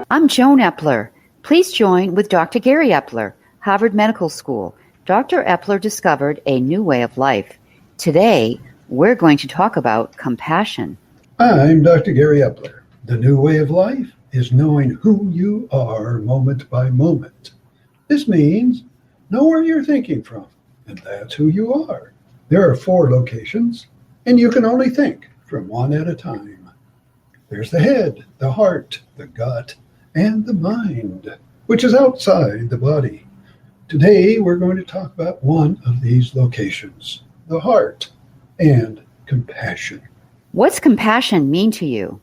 I'm Joan Epler. Please join with Dr. Gary Epler, Harvard Medical School. Dr. Epler discovered a new way of life. Today, we're going to talk about compassion. I'm Dr. Gary Epler. The new way of life is knowing who you are moment by moment. This means know where you're thinking from, and that's who you are. There are 4 locations, and you can only think from one at a time. There's the head, the heart, the gut, and the mind, which is outside the body. Today, we're going to talk about one of these locations, the heart, and compassion. What's compassion mean to you?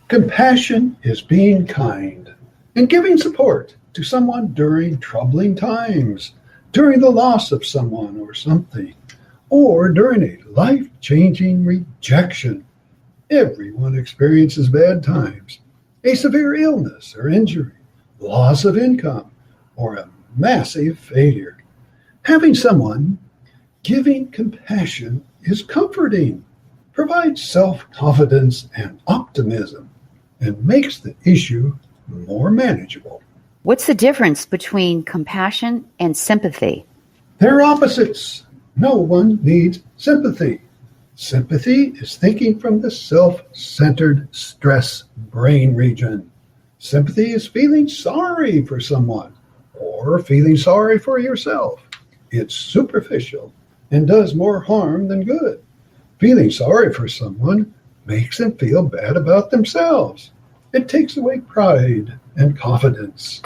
Compassion is being kind and giving support to someone during troubling times, during the loss of someone or something, or during a life-changing rejection. Everyone experiences bad times, a severe illness or injury, loss of income, or a massive failure. Having someone giving compassion is comforting, provides self-confidence and optimism, and makes the issue more manageable. What's the difference between compassion and sympathy? They're opposites. No one needs sympathy. Sympathy is thinking from the self-centered stress brain region. Sympathy is feeling sorry for someone or feeling sorry for yourself. It's superficial and does more harm than good. Feeling sorry for someone makes them feel bad about themselves. It takes away pride and confidence.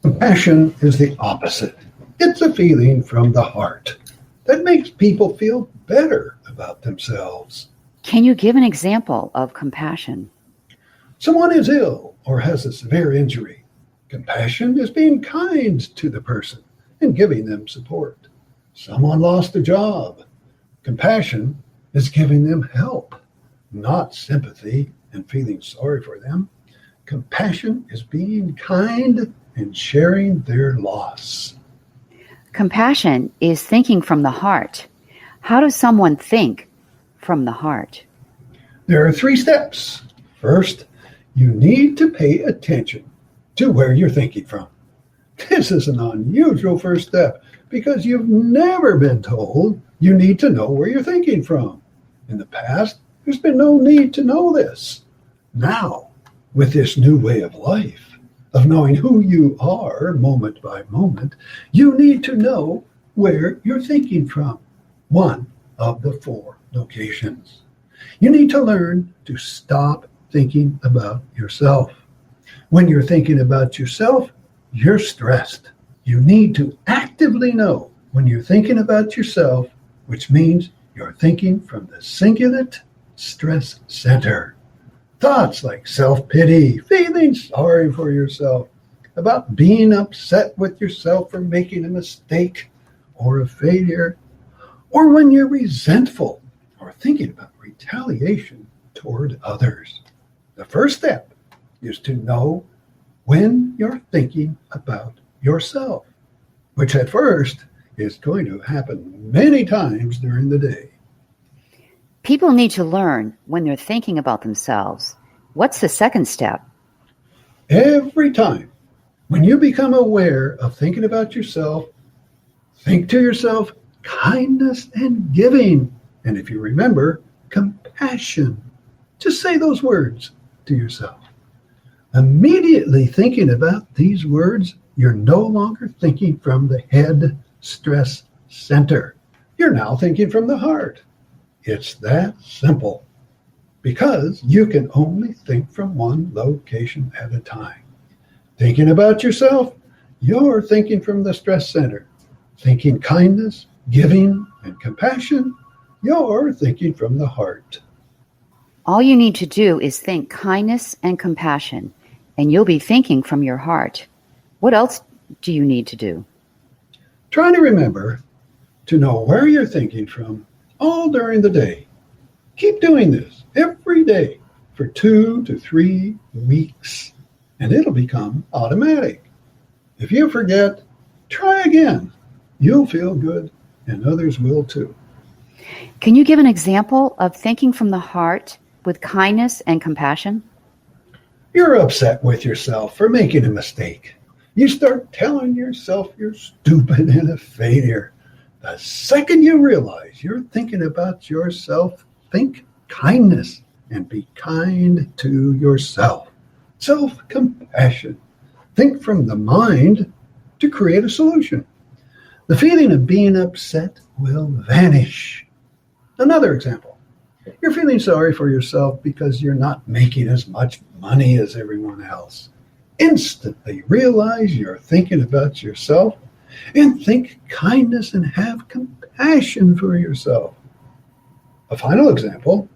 Compassion is the opposite. It's a feeling from the heart that makes people feel better about themselves. Can you give an example of compassion? Someone is ill or has a severe injury. Compassion is being kind to the person and giving them support. Someone lost a job. Compassion is giving them help, not sympathy and feeling sorry for them. Compassion is being kind and sharing their loss. Compassion is thinking from the heart. How does someone think from the heart? There are 3 steps. First, you need to pay attention to where you're thinking from. This is an unusual first step because you've never been told you need to know where you're thinking from. In the past, there's been no need to know this. Now, with this new way of life, of knowing who you are moment by moment, you need to know where you're thinking from, one of the 4 locations. You need to learn to stop thinking about yourself. When you're thinking about yourself, you're stressed. You need to actively know when you're thinking about yourself, which means you're thinking from the cingulate stress center. Thoughts like self-pity, feeling sorry for yourself, about being upset with yourself for making a mistake or a failure, or when you're resentful or thinking about retaliation toward others. The first step is to know when you're thinking about yourself, which at first is going to happen many times during the day. People need to learn when they're thinking about themselves. What's the second step? Every time when you become aware of thinking about yourself, think to yourself kindness and giving. And if you remember, compassion. Just say those words to yourself. Immediately thinking about these words, you're no longer thinking from the head stress center. You're now thinking from the heart. It's that simple because you can only think from one location at a time. Thinking about yourself, you're thinking from the stress center. Thinking kindness, giving, and compassion, you're thinking from the heart. All you need to do is think kindness and compassion, and you'll be thinking from your heart. What else do you need to do? Try to remember to know where you're thinking from all during the day. Keep doing this every day for 2 to 3 weeks, and it'll become automatic. If you forget, try again. You'll feel good, and others will too. Can you give an example of thinking from the heart with kindness and compassion? You're upset with yourself for making a mistake. You start telling yourself you're stupid and a failure. The second you realize you're thinking about yourself, think kindness and be kind to yourself. Self-compassion. Think from the mind to create a solution. The feeling of being upset will vanish. Another example. You're feeling sorry for yourself because you're not making as much money as everyone else. Instantly realize you're thinking about yourself and think kindness and have compassion for yourself. A final example.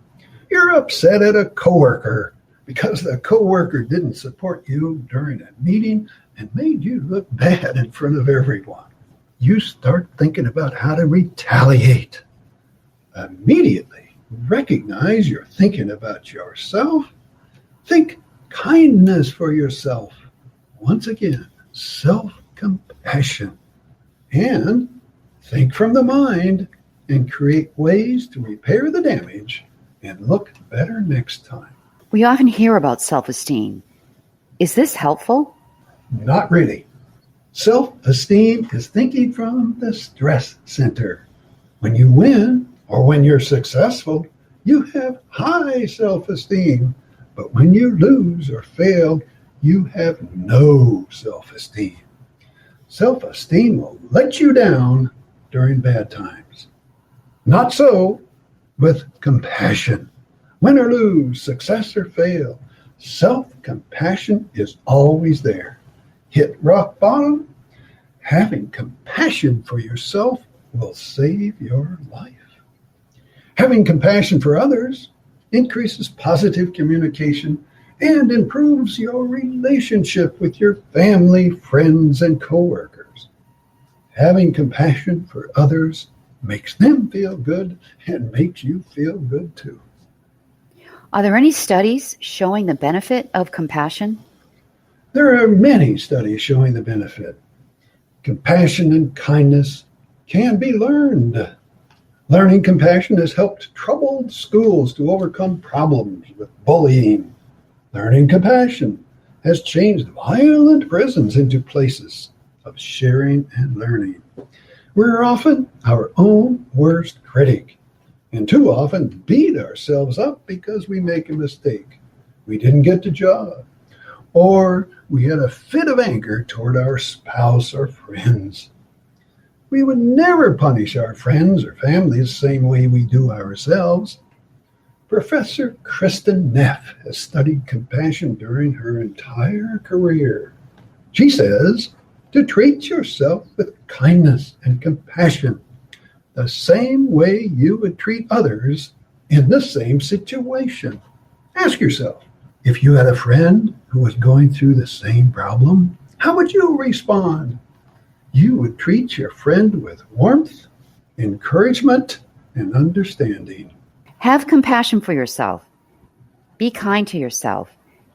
You're upset at a coworker because the coworker didn't support you during a meeting and made you look bad in front of everyone. You start thinking about how to retaliate. Immediately recognize you're thinking about yourself. Think kindness for yourself. Once again, self-compassion. And think from the mind and create ways to repair the damage and look better next time. We often hear about self-esteem. Is this helpful? Not really. Self-esteem is thinking from the stress center. When you win or when you're successful, you have high self-esteem. But when you lose or fail, you have no self-esteem. Self-esteem will let you down during bad times. Not so with compassion. Win or lose, success or fail, self-compassion is always there. Hit rock bottom, having compassion for yourself will save your life. Having compassion for others increases positive communication and improves your relationship with your family, friends, and coworkers. Having compassion for others makes them feel good and makes you feel good too. Are there any studies showing the benefit of compassion? There are many studies showing the benefit. Compassion and kindness can be learned. Learning compassion has helped troubled schools to overcome problems with bullying. Learning compassion has changed violent prisons into places of sharing and learning. We're often our own worst critic, and too often beat ourselves up because we make a mistake. We didn't get the job, or we had a fit of anger toward our spouse or friends. We would never punish our friends or family the same way we do ourselves. Professor Kristen Neff has studied compassion during her entire career. She says to treat yourself with kindness and compassion, the same way you would treat others in the same situation. Ask yourself, if you had a friend who was going through the same problem, how would you respond? You would treat your friend with warmth, encouragement, and understanding. Have compassion for yourself. Be kind to yourself.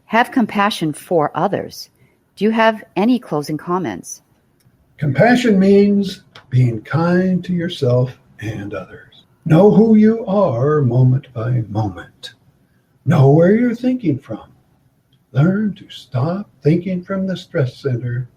Have compassion for others. Do you have any closing comments? Compassion means being kind to yourself and others. Know who you are moment by moment. Know where you're thinking from. Learn to stop thinking from the stress center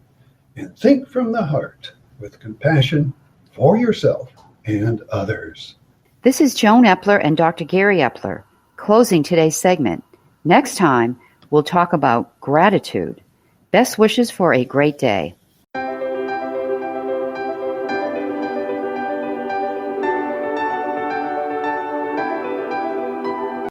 and think from the heart with compassion for yourself and others. This is Joan Epler and Dr. Gary Epler, closing today's segment. Next time, we'll talk about gratitude. Best wishes for a great day.